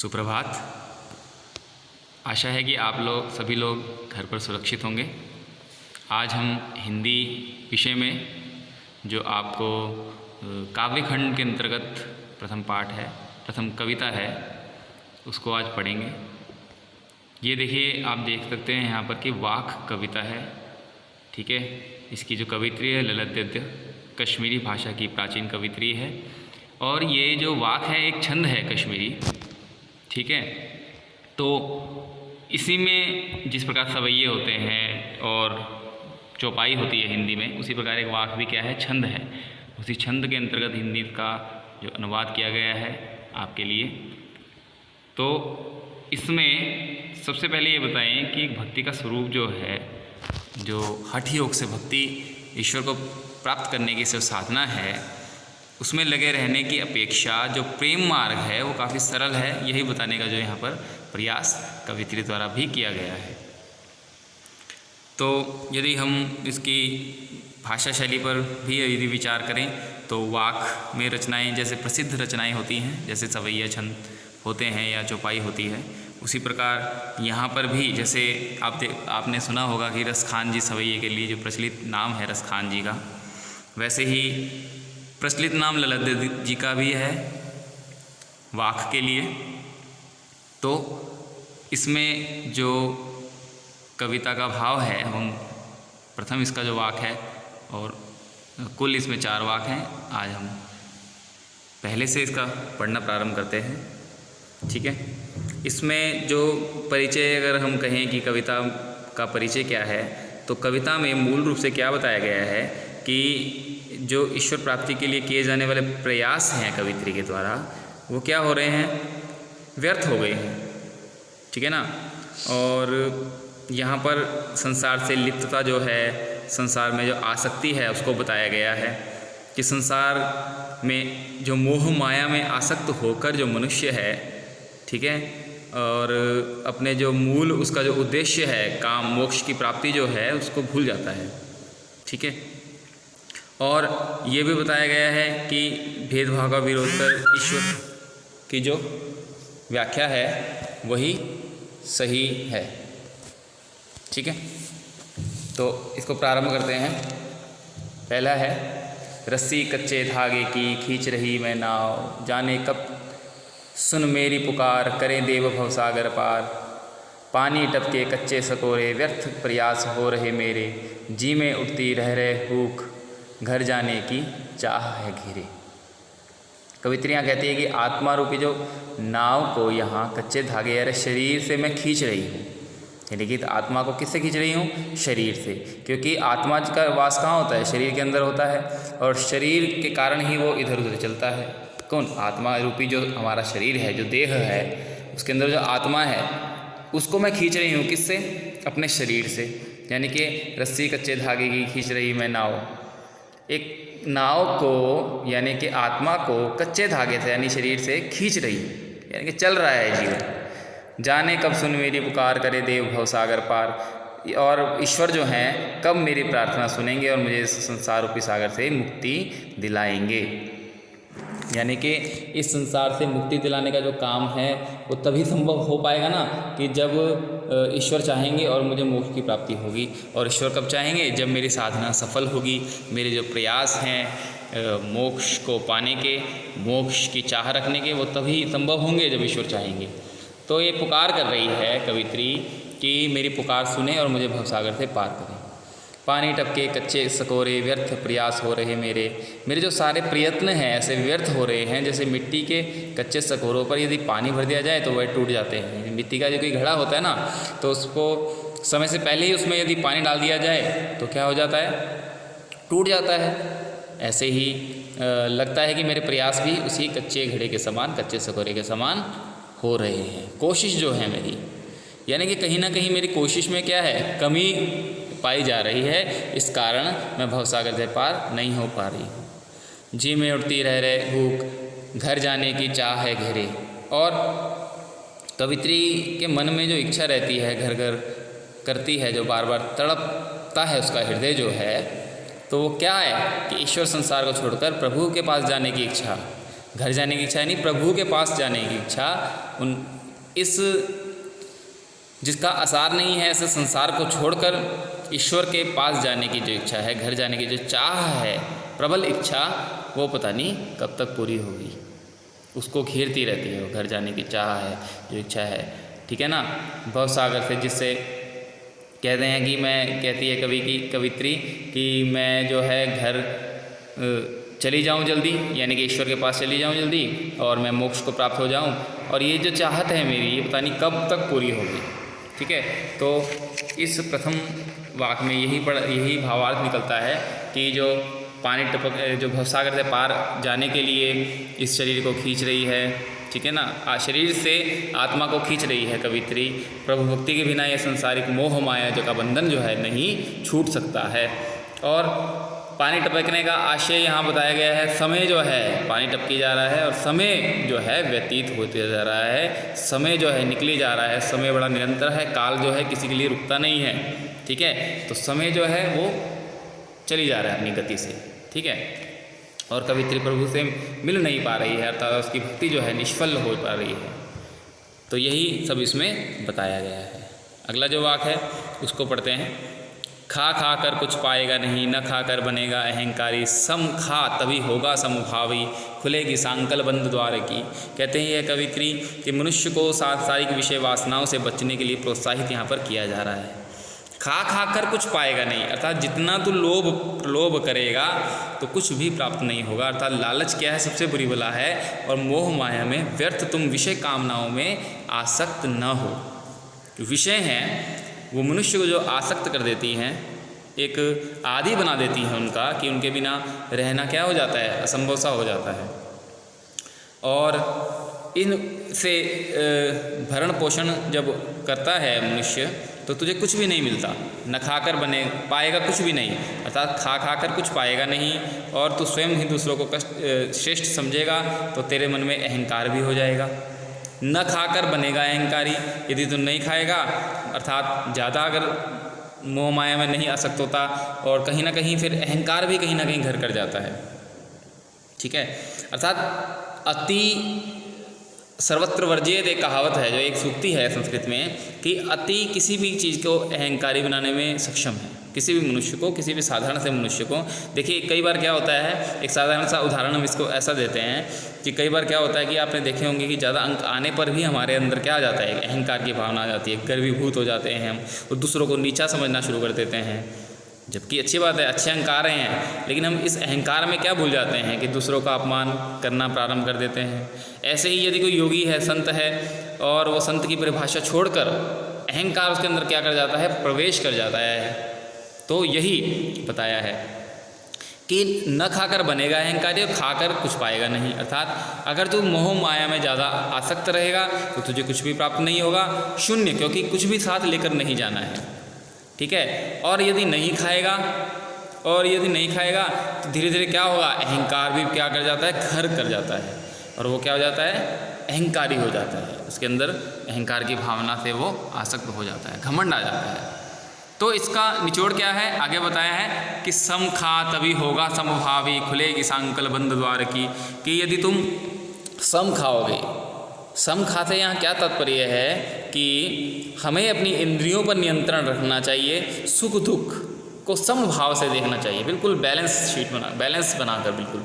सुप्रभात। आशा है कि आप लोग सभी लोग घर पर सुरक्षित होंगे। आज हम हिंदी विषय में जो आपको काव्य खंड के अंतर्गत प्रथम पाठ है, प्रथम कविता है, उसको आज पढ़ेंगे। ये देखिए, आप देख सकते हैं यहाँ पर कि वाक कविता है, ठीक है। इसकी जो कवित्री है ललित गद्य, कश्मीरी भाषा की प्राचीन कवित्री है। और ये जो वाक है एक छंद है कश्मीरी, ठीक है। तो इसी में जिस प्रकार सवैये होते हैं और चौपाई होती है हिंदी में, उसी प्रकार एक वाक भी क्या है, छंद है। उसी छंद के अंतर्गत हिंदी का जो अनुवाद किया गया है आपके लिए। तो इसमें सबसे पहले ये बताएं कि भक्ति का स्वरूप जो है, जो हठ योग से भक्ति ईश्वर को प्राप्त करने की जो साधना है, उसमें लगे रहने की अपेक्षा जो प्रेम मार्ग है वो काफ़ी सरल है। यही बताने का जो यहाँ पर प्रयास कवित्री द्वारा भी किया गया है। तो यदि हम इसकी भाषा शैली पर भी यदि विचार करें तो वाक में रचनाएं जैसे प्रसिद्ध रचनाएं होती हैं, जैसे सवैया छंद होते हैं या चौपाई होती है, उसी प्रकार यहाँ पर भी जैसे आपने सुना होगा कि रसखान जी सवैये के लिए जो प्रचलित नाम है रसखान जी का, वैसे ही प्रचलित नाम ललित जी का भी है वाक के लिए। तो इसमें जो कविता का भाव है, हम प्रथम इसका जो वाक है, और कुल इसमें 4 वाक हैं। आज हम पहले से इसका पढ़ना प्रारंभ करते हैं, ठीक है। इसमें जो परिचय अगर हम कहें कि कविता का परिचय क्या है, तो कविता में मूल रूप से क्या बताया गया है कि जो ईश्वर प्राप्ति के लिए किए जाने वाले प्रयास हैं कवित्री के द्वारा, वो क्या हो रहे हैं, व्यर्थ हो गए हैं, ठीक है ना। और यहाँ पर संसार से लिप्तता जो है, संसार में जो आसक्ति है, उसको बताया गया है कि संसार में जो मोह माया में आसक्त होकर जो मनुष्य है, ठीक है, और अपने जो मूल उसका जो उद्देश्य है काम मोक्ष की प्राप्ति जो है, उसको भूल जाता है, ठीक है। और ये भी बताया गया है कि भेदभाव का विरोध कर ईश्वर की जो व्याख्या है वही सही है, ठीक है। तो इसको प्रारंभ करते हैं। पहला है, रस्सी कच्चे धागे की खींच रही मैं नाव, जाने कब सुन मेरी पुकार, करे देव भवसागर पार। पानी टपके कच्चे सकोरे, व्यर्थ प्रयास हो रहे मेरे, जी में उठती रह रहे हुक, घर जाने की चाह है घिरे। कवित्रियाँ कहती है कि आत्मा रूपी जो नाव को यहाँ कच्चे धागे यार शरीर से मैं खींच रही हूँ। यानी कि आत्मा को किससे खींच रही हूँ, शरीर से, क्योंकि आत्मा का वास कहाँ होता है, शरीर के अंदर होता है, और शरीर के कारण ही वो इधर उधर चलता है। कौन, आत्मा रूपी जो हमारा शरीर है, जो देह है, उसके अंदर जो आत्मा है, उसको मैं खींच रही हूँ किससे, अपने शरीर से। यानी कि रस्सी कच्चे धागे की खींच रही मैं नाव, एक नाव को यानी कि आत्मा को कच्चे धागे से यानी शरीर से खींच रही है, यानी कि चल रहा है जीवन। जाने कब सुन मेरी पुकार, करे देव भवसागर पार। और ईश्वर जो हैं कब मेरी प्रार्थना सुनेंगे और मुझे इस संसार रूपी सागर से मुक्ति दिलाएंगे। यानी कि इस संसार से मुक्ति दिलाने का जो काम है वो तभी संभव हो पाएगा ना कि जब ईश्वर चाहेंगे और मुझे मोक्ष की प्राप्ति होगी। और ईश्वर कब चाहेंगे, जब मेरी साधना सफल होगी, मेरे जो प्रयास हैं मोक्ष को पाने के, मोक्ष की चाह रखने के, वो तभी संभव होंगे जब ईश्वर चाहेंगे। तो ये पुकार कर रही है कवित्री कि मेरी पुकार सुने और मुझे भवसागर से पार करें। पानी टपके कच्चे सकोरे, व्यर्थ प्रयास हो रहे मेरे, मेरे जो सारे प्रयत्न हैं ऐसे व्यर्थ हो रहे हैं। जैसे मिट्टी के कच्चे सकोरों पर यदि पानी भर दिया जाए तो वह टूट जाते हैं। मिट्टी का जो कोई घड़ा होता है ना, तो उसको समय से पहले ही उसमें यदि पानी डाल दिया जाए तो क्या हो जाता है, टूट जाता है। ऐसे ही लगता है कि मेरे प्रयास भी उसी कच्चे घड़े के समान, कच्चे सकोरे के समान हो रहे हैं। कोशिश जो है मेरी, यानी कि कहीं ना कहीं मेरी कोशिश में क्या है, कमी पाई जा रही है, इस कारण मैं भवसागर से पार नहीं हो पा रही हूँ। जी में उठती रह रहे हुक, घर जाने की चाह है घेरे। और कवित्री के मन में जो इच्छा रहती है, घर घर करती है, जो बार बार तड़पता है उसका हृदय जो है, तो वो क्या है कि ईश्वर संसार को छोड़कर प्रभु के पास जाने की इच्छा, घर जाने की इच्छा नहीं, प्रभु के पास जाने की इच्छा, जिसका आसार नहीं है ऐसे संसार को छोड़कर ईश्वर के पास जाने की जो इच्छा है, घर जाने की जो चाह है, प्रबल इच्छा, वो पता नहीं कब तक पूरी होगी। उसको घेरती रहती है, वो घर जाने की चाह है, जो इच्छा है, ठीक है ना। भवसागर से, जिससे कहते हैं कि कहती है कवि की कवित्री कि मैं जो है घर चली जाऊं जल्दी, यानी कि ईश्वर के पास चली जाऊं जल्दी और मैं मोक्ष को प्राप्त हो जाऊं, और ये जो चाहत है मेरी, ये पता नहीं कब तक पूरी होगी, ठीक है। तो इस प्रथम वाक्य में यही भावार्थ निकलता है कि जो जो भवसागर से पार जाने के लिए इस शरीर को खींच रही है, ठीक है ना, शरीर से आत्मा को खींच रही है कवित्री, प्रभु भक्ति के बिना ये संसारिक मोह माया जो का बंधन जो है नहीं छूट सकता है। और पानी टपकने का आशय यहाँ बताया गया है, समय जो है पानी टपकी जा रहा है और समय जो है व्यतीत होते जा रहा है, समय जो है निकली जा रहा है, समय बड़ा निरंतर है, काल जो है किसी के लिए रुकता नहीं है, ठीक है। तो समय जो है वो चली जा रहा है अपनी गति से, ठीक है, और कवित्री प्रभु से मिल नहीं पा रही है, अर्थात उसकी भक्ति जो है निष्फल हो पा रही है। तो यही सब इसमें बताया गया है। अगला जो वाक्य है उसको पढ़ते हैं। खा खा कर कुछ पाएगा नहीं, न खा कर बनेगा अहंकारी, सम खा तभी होगा समभावी, खुलेगी सांकल बंद द्वार की। कहते हैं यह कवित्री कि मनुष्य को सांसारिक विषय वासनाओं से बचने के लिए प्रोत्साहित यहाँ पर किया जा रहा है। खा खा कर कुछ पाएगा नहीं, अर्थात जितना तू लोभ करेगा तो कुछ भी प्राप्त नहीं होगा। अर्थात लालच क्या है, सबसे बुरी बला है, और मोह माया में व्यर्थ तुम विषय कामनाओं में आसक्त न हो। विषय हैं वो मनुष्य को जो आसक्त कर देती हैं, एक आदि बना देती हैं उनका, कि उनके बिना रहना क्या हो जाता है, असंभव सा हो जाता है। और इनसे भरण पोषण जब करता है मनुष्य तो तुझे कुछ भी नहीं मिलता, न खाकर बने पाएगा कुछ भी नहीं, अर्थात खा खाकर कुछ पाएगा नहीं, और तू स्वयं ही दूसरों को श्रेष्ठ समझेगा तो तेरे मन में अहंकार भी हो जाएगा। न खाकर बनेगा अहंकारी, यदि तू नहीं खाएगा, अर्थात ज़्यादा अगर मोह माया में नहीं आसक्त होता, और कहीं ना कहीं फिर अहंकार भी कहीं ना कहीं घर कर जाता है, ठीक है। अर्थात अति सर्वत्र वर्जित एक कहावत है, जो एक सूक्ति है संस्कृत में, कि अति किसी भी चीज़ को अहंकारी बनाने में सक्षम है, किसी भी मनुष्य को, किसी भी साधारण से मनुष्य को। देखिए कई बार क्या होता है, एक साधारण सा उदाहरण हम इसको ऐसा देते हैं कि कई बार क्या होता है कि आपने देखे होंगे कि ज़्यादा अंक आने पर भी हमारे अंदर क्या आ जाता है, अहंकार की भावना आ जाती है, गर्वीभूत हो जाते हैं हम, और दूसरों को नीचा समझना शुरू कर देते हैं। जबकि अच्छी बात है, अच्छे अहंकार हैं, लेकिन हम इस अहंकार में क्या भूल जाते हैं कि दूसरों का अपमान करना प्रारंभ कर देते हैं। ऐसे ही यदि कोई योगी है, संत है, और वो संत की परिभाषा छोड़कर अहंकार उसके अंदर क्या कर जाता है, प्रवेश कर जाता है, तो यही बताया है कि न खाकर बनेगा अहंकारी और खाकर कुछ पाएगा नहीं। अर्थात अगर तू मोह माया में ज़्यादा आसक्त रहेगा तो तुझे कुछ भी प्राप्त नहीं होगा, शून्य, क्योंकि कुछ भी साथ लेकर नहीं जाना है, ठीक है। और यदि नहीं खाएगा तो धीरे धीरे क्या होगा, अहंकार भी क्या कर जाता है, घर कर जाता है, और वो क्या हो जाता है, अहंकारी हो जाता है, उसके अंदर अहंकार की भावना से वो आसक्त हो जाता है, घमंड आ जाता है। तो इसका निचोड़ क्या है, आगे बताया है कि सम खा तभी होगा समभावी, खुलेगी सांकल बंद द्वार की, कि यदि तुम सम खाओगे, सम खाते यहाँ क्या तात्पर्य है कि हमें अपनी इंद्रियों पर नियंत्रण रखना चाहिए, सुख दुख को समभाव से देखना चाहिए, बिल्कुल बैलेंस बनाकर, बिल्कुल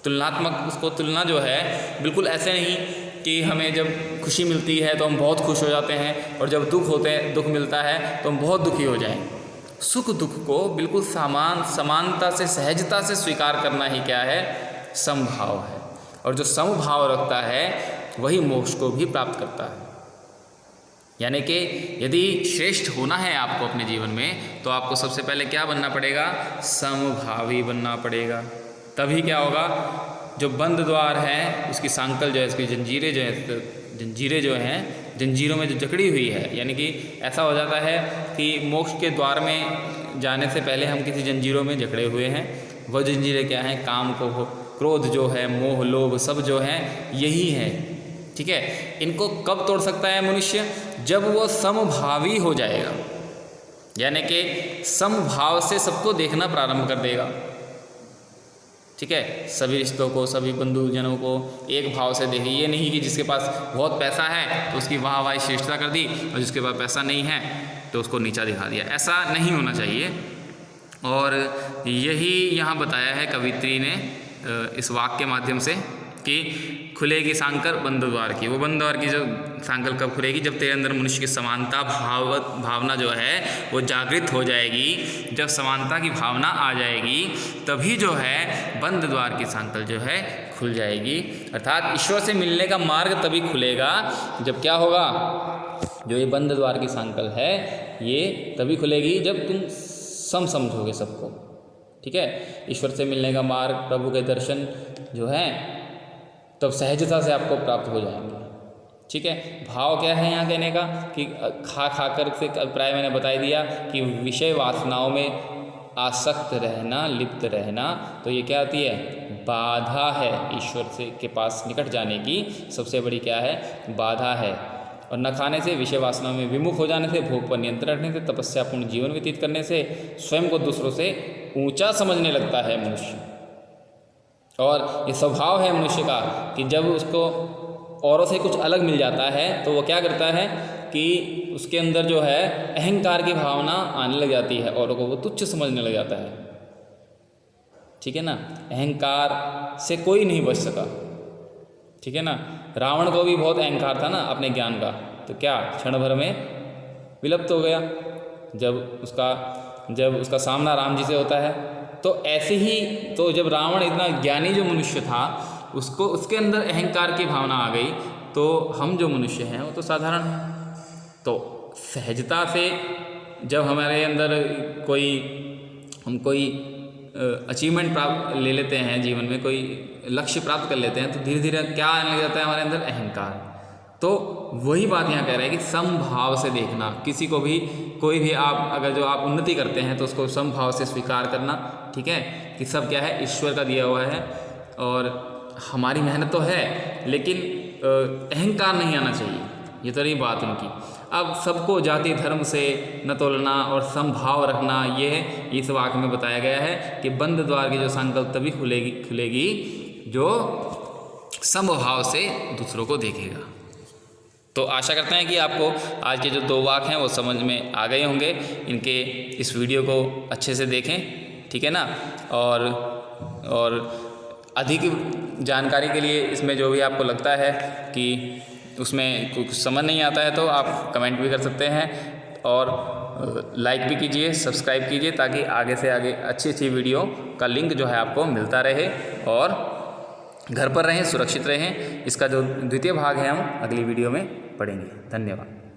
तुलनात्मक, उसको तुलना जो है बिल्कुल ऐसे नहीं कि हमें जब खुशी मिलती है तो हम बहुत खुश हो जाते हैं, और जब दुख मिलता है तो हम बहुत दुखी हो जाएं। सुख दुख को बिल्कुल समानता से, सहजता से स्वीकार करना ही क्या है, समभाव है, और जो समभाव रखता है वही मोक्ष को भी प्राप्त करता है। यानी कि यदि श्रेष्ठ होना है आपको अपने जीवन में, तो आपको सबसे पहले क्या बनना पड़ेगा, समभावी बनना पड़ेगा। तभी क्या होगा, जो बंद द्वार है उसकी सांकल जो है, उसकी जंजीरें जो हैं, जंजीरों में जो जकड़ी हुई है, यानी कि ऐसा हो जाता है कि मोक्ष के द्वार में जाने से पहले हम किसी जंजीरों में जकड़े हुए हैं। वह जंजीरें क्या हैं, काम को, क्रोध जो है, मोह लोभ सब जो हैं यही है, ठीक है। इनको कब तोड़ सकता है मनुष्य, जब वो समभावी हो जाएगा, यानी कि समभाव से सबको देखना प्रारंभ कर देगा, ठीक है, सभी रिश्तों को, सभी बंधुजनों को एक भाव से देखें। ये नहीं कि जिसके पास बहुत पैसा है तो उसकी वाहवाही श्रेष्ठता कर दी और जिसके पास पैसा नहीं है तो उसको नीचा दिखा दिया, ऐसा नहीं होना चाहिए। और यही यहाँ बताया है कवित्री ने इस वाक्य के माध्यम से कि खुलेगी सांकर बंद द्वार की। वो बंद द्वार की जो सांकल कब खुलेगी? जब तेरे अंदर मनुष्य की समानता भावना जो है वो जागृत हो जाएगी। जब समानता की भावना आ जाएगी तभी जो है बंद द्वार की सांकल जो है खुल जाएगी। अर्थात ईश्वर से मिलने का मार्ग तभी खुलेगा जब क्या होगा? जो ये बंद द्वार की सांकल है ये तभी खुलेगी जब तुम समझोगे सबको। ठीक है, ईश्वर से मिलने का मार्ग, प्रभु के दर्शन जो है तब सहजता से आपको प्राप्त हो जाएंगे। ठीक है, भाव क्या है यहाँ कहने का कि खा कर से अभिप्राय मैंने बता दिया कि विषय वासनाओं में आसक्त रहना, लिप्त रहना, तो ये क्या आती है? बाधा है। ईश्वर से के पास निकट जाने की सबसे बड़ी क्या है? बाधा है। और न खाने से, विषय वासनाओं में विमुख हो जाने से, भोग पर नियंत्रण रखने से, तपस्यापूर्ण जीवन व्यतीत करने से, स्वयं को दूसरों से ऊंचा समझने लगता है मनुष्य। और ये स्वभाव है मनुष्य का कि जब उसको औरों से कुछ अलग मिल जाता है तो वो क्या करता है कि उसके अंदर जो है अहंकार की भावना आने लग जाती है, औरों को वो तुच्छ समझने लग जाता है। ठीक है ना, अहंकार से कोई नहीं बच सका। ठीक है ना, रावण को भी बहुत अहंकार था ना अपने ज्ञान का, तो क्या क्षण भर में विलुप्त हो गया जब उसका सामना राम जी से होता है। तो ऐसे ही तो जब रावण इतना ज्ञानी जो मनुष्य था उसके अंदर अहंकार की भावना आ गई, तो हम जो मनुष्य हैं वो तो साधारण हैं। तो सहजता से जब हमारे अंदर हम कोई अचीवमेंट प्राप्त ले लेते हैं, जीवन में कोई लक्ष्य प्राप्त कर लेते हैं, तो धीरे धीरे क्या आने लग जाता है हमारे अंदर? अहंकार। तो वही बात यहाँ कह रहे हैं कि समभाव से देखना। किसी को भी, कोई भी आप अगर जो आप उन्नति करते हैं तो उसको समभाव से स्वीकार करना। ठीक है, कि सब क्या है? ईश्वर का दिया हुआ है और हमारी मेहनत तो है, लेकिन अहंकार नहीं आना चाहिए। ये तो रही बात उनकी। अब सबको जाति धर्म से न तोलना और समभाव रखना, ये इस वाक्य में बताया गया है कि बंद द्वार की जो संकल्प तभी खुलेगी जो समभाव से दूसरों को देखेगा। तो आशा करते हैं कि आपको आज के जो 2 वाक्य हैं वो समझ में आ गए होंगे। इनके इस वीडियो को अच्छे से देखें, ठीक है ना। और अधिक जानकारी के लिए इसमें जो भी आपको लगता है कि उसमें कुछ समझ नहीं आता है तो आप कमेंट भी कर सकते हैं और लाइक भी कीजिए, सब्सक्राइब कीजिए, ताकि आगे से आगे अच्छी वीडियो का लिंक जो है आपको मिलता रहे और घर पर रहें, सुरक्षित रहें। इसका जो द्वितीय भाग है हम अगली वीडियो में पढ़ेंगे। धन्यवाद।